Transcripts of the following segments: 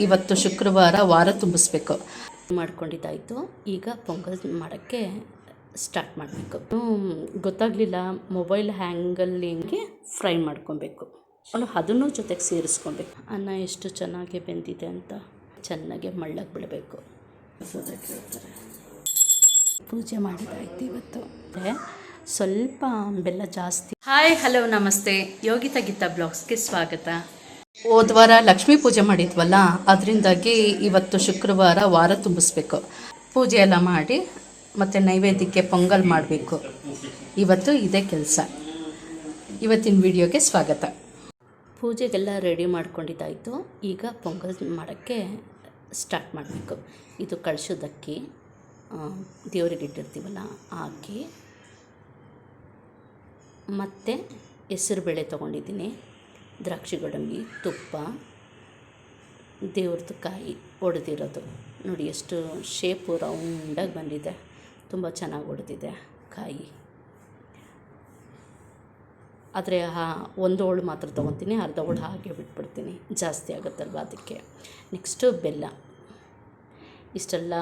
ಇವತ್ತು ಶುಕ್ರವಾರ ವಾರ ತುಂಬಿಸ್ಬೇಕು ಮಾಡ್ಕೊಂಡಿದ್ದಾಯಿತು. ಈಗ ಪೊಂಗಲ್ ಮಾಡೋಕ್ಕೆ ಸ್ಟಾರ್ಟ್ ಮಾಡಬೇಕು. ಗೊತ್ತಾಗಲಿಲ್ಲ, ಮೊಬೈಲ್ ಹ್ಯಾಂಗಲ್ಲಿ ಹಿಂಗೆ ಫ್ರೈ ಮಾಡ್ಕೊಬೇಕು. ಅದನ್ನು ಜೊತೆಗೆ ಸೇರಿಸ್ಕೊಬೇಕು. ಅನ್ನ ಎಷ್ಟು ಚೆನ್ನಾಗಿ ಬೆಂದಿದೆ ಅಂತ ಚೆನ್ನಾಗಿ ಮಳ್ಳಕ್ಕೆ ಬಿಡಬೇಕು. ಪೂಜೆ ಮಾಡಿದ್ದಾಯಿತು. ಇವತ್ತು ಸ್ವಲ್ಪ ಬೆಲ್ಲ ಜಾಸ್ತಿ. ಹಾಯ್, ಹಲೋ, ನಮಸ್ತೆ. ಯೋಗಿತಾ ಗೀತಾ ಬ್ಲಾಗ್ಸ್ಗೆ ಸ್ವಾಗತ. ಹೋದ ವಾರ ಲಕ್ಷ್ಮೀ ಪೂಜೆ ಮಾಡಿದ್ವಲ್ಲ, ಅದರಿಂದಾಗಿ ಇವತ್ತು ಶುಕ್ರವಾರ ವಾರ ತುಂಬಿಸ್ಬೇಕು. ಪೂಜೆ ಎಲ್ಲ ಮಾಡಿ ಮತ್ತು ನೈವೇದ್ಯಕ್ಕೆ ಪೊಂಗಲ್ ಮಾಡಬೇಕು. ಇವತ್ತು ಇದೇ ಕೆಲಸ. ಇವತ್ತಿನ ವಿಡಿಯೋಗೆ ಸ್ವಾಗತ. ಪೂಜೆಗೆಲ್ಲ ರೆಡಿ ಮಾಡ್ಕೊಂಡಿದ್ದಾಯಿತು. ಈಗ ಪೊಂಗಲ್ ಮಾಡೋಕ್ಕೆ ಸ್ಟಾರ್ಟ್ ಮಾಡಬೇಕು. ಇದು ಕಳಶದಕ್ಕಿ ದೇವರಿಗೆ ಇಟ್ಟಿರ್ತೀವಲ್ಲ ಅಕ್ಕಿ, ಮತ್ತು ಹೆಸರುಬೇಳೆ ತೊಗೊಂಡಿದ್ದೀನಿ, ದ್ರಾಕ್ಷಿ ಗೋಡಂಬಿ, ತುಪ್ಪ, ದೇವ್ರದ್ದು ಕಾಯಿ ಒಡೆದಿರೋದು. ನೋಡಿ ಎಷ್ಟು ಶೇಪು ರೌಂಡಾಗಿ ಬಂದಿದೆ, ತುಂಬ ಚೆನ್ನಾಗಿ ಒಡೆದಿದೆ ಕಾಯಿ. ಆದರೆ ಒಂದು ಹೋಳು ಮಾತ್ರ ತೊಗೊತೀನಿ, ಅರ್ಧ ಹೋಳು ಹಾಗೆ ಬಿಟ್ಬಿಡ್ತೀನಿ, ಜಾಸ್ತಿ ಆಗುತ್ತಲ್ವ ಅದಕ್ಕೆ. ನೆಕ್ಸ್ಟು ಬೆಲ್ಲ. ಇಷ್ಟೆಲ್ಲ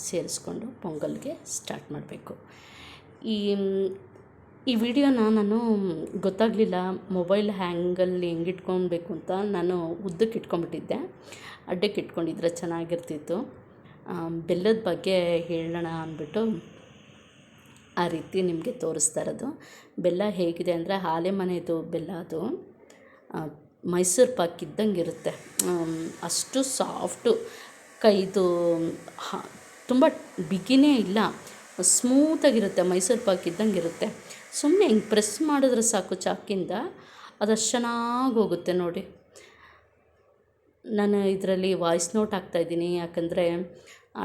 ಸೇರಿಸ್ಕೊಂಡು ಪೊಂಗಲ್ಗೆ ಸ್ಟಾರ್ಟ್ ಮಾಡಬೇಕು. ಈ ವಿಡಿಯೋನ ನಾನು ಗೊತ್ತಾಗಲಿಲ್ಲ, ಮೊಬೈಲ್ ಹ್ಯಾಂಗಲ್ಲಿ ಹೆಂಗೆ ಇಟ್ಕೊಬೇಕು ಅಂತ ನಾನು ಉದ್ದಕ್ಕೆ ಇಟ್ಕೊಂಡ್ಬಿಟ್ಟಿದ್ದೆ. ಅಡ್ಡಕ್ಕೆ ಇಟ್ಕೊಂಡಿದ್ರೆ ಚೆನ್ನಾಗಿರ್ತಿತ್ತು. ಬೆಲ್ಲದ ಬಗ್ಗೆ ಹೇಳೋಣ ಅಂದ್ಬಿಟ್ಟು ಆ ರೀತಿ ನಿಮಗೆ ತೋರಿಸ್ತಾ ಇರೋದು. ಬೆಲ್ಲ ಹೇಗಿದೆ ಅಂದರೆ ಆಲೆ ಮನೆಯದು ಬೆಲ್ಲ, ಅದು ಮೈಸೂರು ಪಾಕ್ ಇದ್ದಂಗೆ ಇರುತ್ತೆ. ಅಷ್ಟು ಸಾಫ್ಟು, ಕೈದು ತುಂಬ ಬಿಗಿನೇ ಇಲ್ಲ, ಸ್ಮೂತಾಗಿರುತ್ತೆ, ಮೈಸೂರು ಪಾಕ್ ಇದ್ದಂಗೆ ಇರುತ್ತೆ. ಸುಮ್ಮನೆ ಹಿಂಗೆ ಪ್ರೆಸ್ ಮಾಡಿದ್ರೆ ಸಾಕು ಚಾಕಿಂದ, ಅದಷ್ಟು ಚೆನ್ನಾಗಿ ಹೋಗುತ್ತೆ ನೋಡಿ. ನಾನು ಇದರಲ್ಲಿ ವಾಯ್ಸ್ ನೋಟ್ ಹಾಕ್ತಾಯಿದ್ದೀನಿ, ಯಾಕಂದರೆ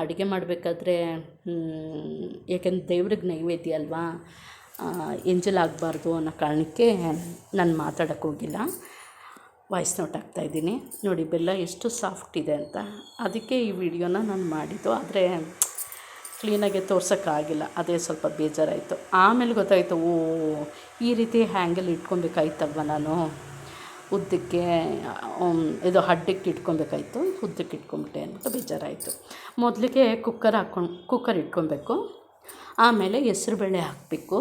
ಅಡುಗೆ ಮಾಡಬೇಕಾದ್ರೆ, ಯಾಕೆಂದ್ರೆ ದೇವ್ರಿಗೆ ನೈವೇದ್ಯ ಅಲ್ವಾ, ಎಂಜಲಾಗಬಾರ್ದು ಅನ್ನೋ ಕಾರಣಕ್ಕೆ ನಾನು ಮಾತಾಡೋಕ್ಕೆ ಹೋಗಿಲ್ಲ, ವಾಯ್ಸ್ ನೋಟ್ ಹಾಕ್ತಾಯಿದ್ದೀನಿ. ನೋಡಿ ಬೆಲ್ಲ ಎಷ್ಟು ಸಾಫ್ಟ್ ಇದೆ ಅಂತ, ಅದಕ್ಕೆ ಈ ವಿಡಿಯೋನ ನಾನು ಮಾಡಿದ್ದು. ಆದರೆ ಕ್ಲೀನಾಗೆ ತೋರ್ಸೋಕ್ಕಾಗಿಲ್ಲ, ಅದೇ ಸ್ವಲ್ಪ ಬೇಜಾರಾಯಿತು. ಆಮೇಲೆ ಗೊತ್ತಾಯಿತು, ಈ ರೀತಿ ಹ್ಯಾಂಗಲ್ಲಿ ಇಟ್ಕೊಬೇಕಾಯ್ತಲ್ವ ನಾನು, ಉದ್ದಕ್ಕೆ ಇದು ಅಡ್ಡಕ್ಕೆ ಇಟ್ಕೊಬೇಕಾಯ್ತು, ಉದ್ದಕ್ಕೆ ಇಟ್ಕೊಂಬಿಟ್ಟೆ ಅಂತ ಬೇಜಾರಾಯಿತು. ಮೊದಲಿಗೆ ಕುಕ್ಕರ್ ಇಟ್ಕೊಬೇಕು. ಆಮೇಲೆ ಹೆಸ್ರುಬೇಳೆ ಹಾಕಬೇಕು,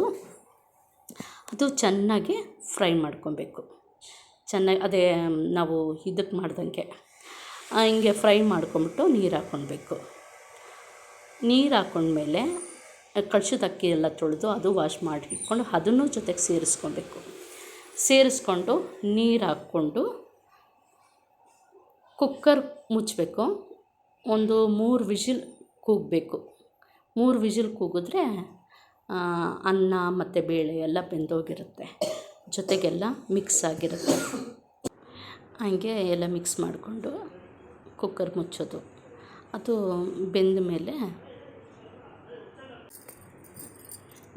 ಅದು ಚೆನ್ನಾಗಿ ಫ್ರೈ ಮಾಡ್ಕೊಬೇಕು. ಚೆನ್ನಾಗಿ ಅದೇ ನಾವು ಇದಕ್ಕೆ ಮಾಡ್ದಂಗೆ ಹಿಂಗೆ ಫ್ರೈ ಮಾಡ್ಕೊಂಬಿಟ್ಟು ನೀರು ಹಾಕ್ಕೊಳ್ಬೇಕು. ನೀರು ಹಾಕ್ಕೊಂಡ್ಮೇಲೆ ಕಳಶದ ಅಕ್ಕಿ ಎಲ್ಲ ತೊಳೆದು ಅದು ವಾಶ್ ಮಾಡಿ ಇಟ್ಕೊಂಡು ಅದನ್ನು ಜೊತೆಗೆ ಸೇರಿಸ್ಕೊಂಡು ನೀರು ಹಾಕ್ಕೊಂಡು ಕುಕ್ಕರ್ ಮುಚ್ಚಬೇಕು. ಒಂದು 3 ವಿಷಿಲ್ ಕೂಗಬೇಕು. 3 ವಿಷಿಲ್ ಕೂಗಿದ್ರೆ ಅನ್ನ ಮತ್ತು ಬೇಳೆ ಎಲ್ಲ ಬೆಂದೋಗಿರುತ್ತೆ, ಜೊತೆಗೆಲ್ಲ ಮಿಕ್ಸ್ ಆಗಿರುತ್ತೆ. ಹಂಗೆ ಎಲ್ಲ ಮಿಕ್ಸ್ ಮಾಡಿಕೊಂಡು ಕುಕ್ಕರ್ ಮುಚ್ಚೋದು. ಅದು ಬೆಂದ ಮೇಲೆ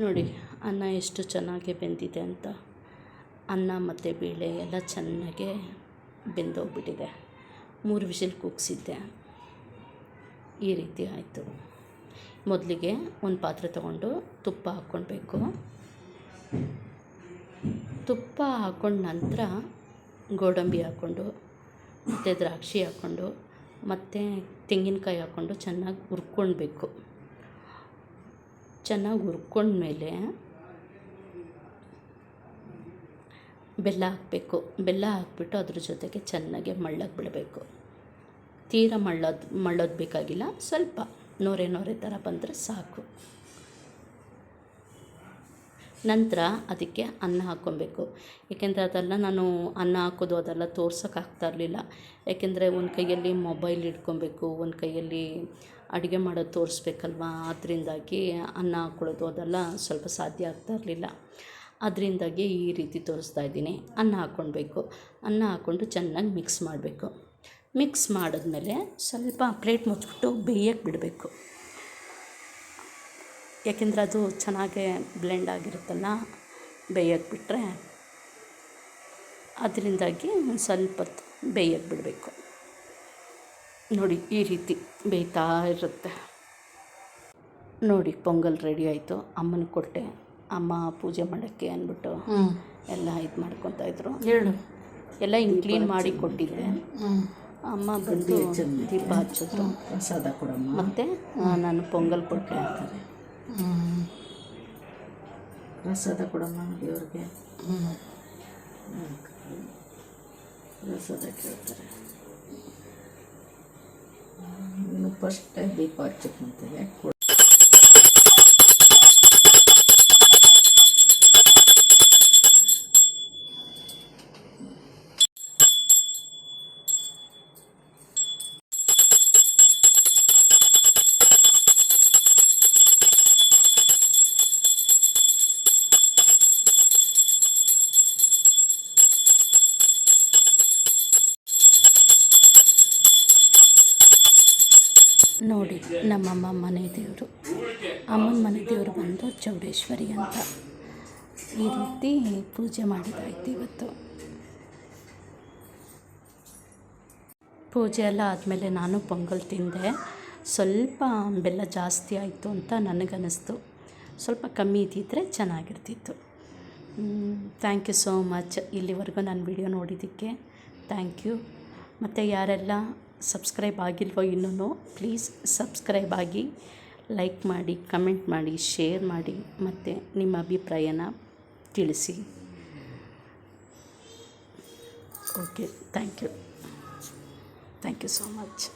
ನೋಡಿ ಅನ್ನ ಎಷ್ಟು ಚೆನ್ನಾಗಿ ಬೆಂದಿದೆ ಅಂತ. ಅನ್ನ ಮತ್ತು ಬೇಳೆ ಎಲ್ಲ ಚೆನ್ನಾಗೆ ಬೆಂದೋಗ್ಬಿಟ್ಟಿದೆ. 3 ವಿಷಿಲ್ ಕೂಗಿಸಿದ್ದೆ, ಈ ರೀತಿ ಆಯಿತು. ಮೊದಲಿಗೆ ಒಂದು ಪಾತ್ರೆ ತೊಗೊಂಡು ತುಪ್ಪ ಹಾಕ್ಕೊಳ್ಬೇಕು. ತುಪ್ಪ ಹಾಕ್ಕೊಂಡ ನಂತರ ಗೋಡಂಬಿ ಹಾಕ್ಕೊಂಡು ಮತ್ತು ದ್ರಾಕ್ಷಿ ಹಾಕ್ಕೊಂಡು ಮತ್ತು ತೆಂಗಿನಕಾಯಿ ಹಾಕ್ಕೊಂಡು ಚೆನ್ನಾಗಿ ಹುರ್ಕೊಳ್ಬೇಕು. ಚೆನ್ನಾಗಿ ಹುರ್ಕೊಂಡ್ಮೇಲೆ ಬೆಲ್ಲ ಹಾಕಬೇಕು. ಬೆಲ್ಲ ಹಾಕ್ಬಿಟ್ಟು ಅದ್ರ ಜೊತೆಗೆ ಚೆನ್ನಾಗಿ ಮಳ್ಳಕ್ಕೆ ಬಿಡಬೇಕು. ತೀರಾ ಮಳ್ಳೋದು ಬೇಕಾಗಿಲ್ಲ, ಸ್ವಲ್ಪ ನೊರೆ ಥರ ಬಂದರೆ ಸಾಕು. ನಂತರ ಅದಕ್ಕೆ ಅನ್ನ ಹಾಕ್ಕೊಬೇಕು. ಏಕೆಂದರೆ ಅದೆಲ್ಲ ನಾನು ಅನ್ನ ಹಾಕೋದು ಅದೆಲ್ಲ ತೋರ್ಸೋಕ್ಕಾಗ್ತಾ ಇರಲಿಲ್ಲ, ಯಾಕೆಂದರೆ ಒಂದು ಕೈಯಲ್ಲಿ ಮೊಬೈಲ್ ಇಟ್ಕೊಬೇಕು, ಒಂದು ಕೈಯಲ್ಲಿ ಅಡುಗೆ ಮಾಡೋದು ತೋರಿಸ್ಬೇಕಲ್ವ. ಅದರಿಂದಾಗಿ ಅನ್ನ ಹಾಕ್ಕೊಳ್ಳೋದು ಅದೆಲ್ಲ ಸ್ವಲ್ಪ ಸಾಧ್ಯ ಆಗ್ತಾ ಇರಲಿಲ್ಲ. ಅದರಿಂದಾಗಿ ಈ ರೀತಿ ತೋರಿಸ್ತಾ ಇದ್ದೀನಿ. ಅನ್ನ ಹಾಕ್ಕೊಳ್ಬೇಕು. ಅನ್ನ ಹಾಕ್ಕೊಂಡು ಚೆನ್ನಾಗಿ ಮಿಕ್ಸ್ ಮಾಡಬೇಕು. ಮಿಕ್ಸ್ ಮಾಡಿದ್ಮೇಲೆ ಸ್ವಲ್ಪ ಪ್ಲೇಟ್ ಮುಚ್ಚಿಬಿಟ್ಟು ಬೇಯಕ್ಕೆ ಬಿಡಬೇಕು. ಯಾಕೆಂದರೆ ಅದು ಚೆನ್ನಾಗೇ ಬ್ಲೆಂಡ್ ಆಗಿರುತ್ತಲ್ಲ, ಬೇಯಕ್ಕೆ ಬಿಟ್ಟರೆ ಅದರಿಂದಾಗಿ ಒಂದು ಸ್ವಲ್ಪ ಹೊತ್ತು ಬೇಯಕ್ಕೆ ಬಿಡಬೇಕು. ನೋಡಿ ಈ ರೀತಿ ಬೇಯ್ತಾ ಇರುತ್ತೆ. ನೋಡಿ ಪೊಂಗಲ್ ರೆಡಿ ಆಯಿತು. ಅಮ್ಮನಿಗೆ ಕೊಟ್ಟೆ, ಅಮ್ಮ ಪೂಜೆ ಮಾಡೋಕ್ಕೆ ಅಂದ್ಬಿಟ್ಟು ಎಲ್ಲ ಇದು ಮಾಡ್ಕೊತಾಯಿದ್ರು. ಹೇಳು. ಎಲ್ಲ ಹಿಂಗೆ ಕ್ಲೀನ್ ಮಾಡಿ ಕೊಟ್ಟಿದ್ದೆ. ಅಮ್ಮ ಬಂದು ದೀಪ ಹಚ್ಚಿದ್ರು. ಪ್ರಸಾದ ಕೊಡಮ್ಮ. ಮತ್ತು ನಾನು ಪೊಂಗಲ್ ಕೊಟ್ಟೆ ಅಂತಾರೆ. ಪ್ರಸಾದ ಕೊಡಮ್ಮ ದೇವ್ರಿಗೆ. ಪ್ರಸಾದ ಕೇಳ್ತಾರೆ. ಇನ್ನು ಫಸ್ಟ್ ಟೈಮ್ ದೀಪ ಹಚ್ಚಕ್ಕೆ ಮುಂತೆಗೆ ನೋಡಿ. ನಮ್ಮಮ್ಮ ಮನೆ ದೇವರು, ಅಮ್ಮನ ಮನೆ ದೇವರು ಬಂದು ಚೌಡೇಶ್ವರಿ ಅಂತ. ಈ ರೀತಿ ಪೂಜೆ ಮಾಡಿದಾಯ್ತು ಇವತ್ತು. ಪೂಜೆ ಎಲ್ಲ ಆದಮೇಲೆ ನಾನು ಪೊಂಗಲ್ ತಿಂದೆ. ಸ್ವಲ್ಪ ಬೆಲ್ಲ ಜಾಸ್ತಿ ಆಯಿತು ಅಂತ ನನಗನ್ನಿಸ್ತು. ಸ್ವಲ್ಪ ಕಮ್ಮಿ ಇದ್ದಿದ್ದರೆ ಚೆನ್ನಾಗಿರ್ತಿತ್ತು. Thank you so much. ಇಲ್ಲಿವರೆಗೂ ನನ್ನ ವಿಡಿಯೋ ನೋಡಿದ್ದಕ್ಕೆ ಥ್ಯಾಂಕ್ ಯು. ಮತ್ತು ಯಾರೆಲ್ಲ ಸಬ್ಸ್ಕ್ರೈಬ್ ಆಗಿಲ್ವೋ ಇನ್ನೂ, ಪ್ಲೀಸ್ ಸಬ್ಸ್ಕ್ರೈಬ್ ಆಗಿ, ಲೈಕ್ ಮಾಡಿ, ಕಮೆಂಟ್ ಮಾಡಿ, ಶೇರ್ ಮಾಡಿ, ಮತ್ತು ನಿಮ್ಮ ಅಭಿಪ್ರಾಯನ ತಿಳಿಸಿ. Okay, thank you so much.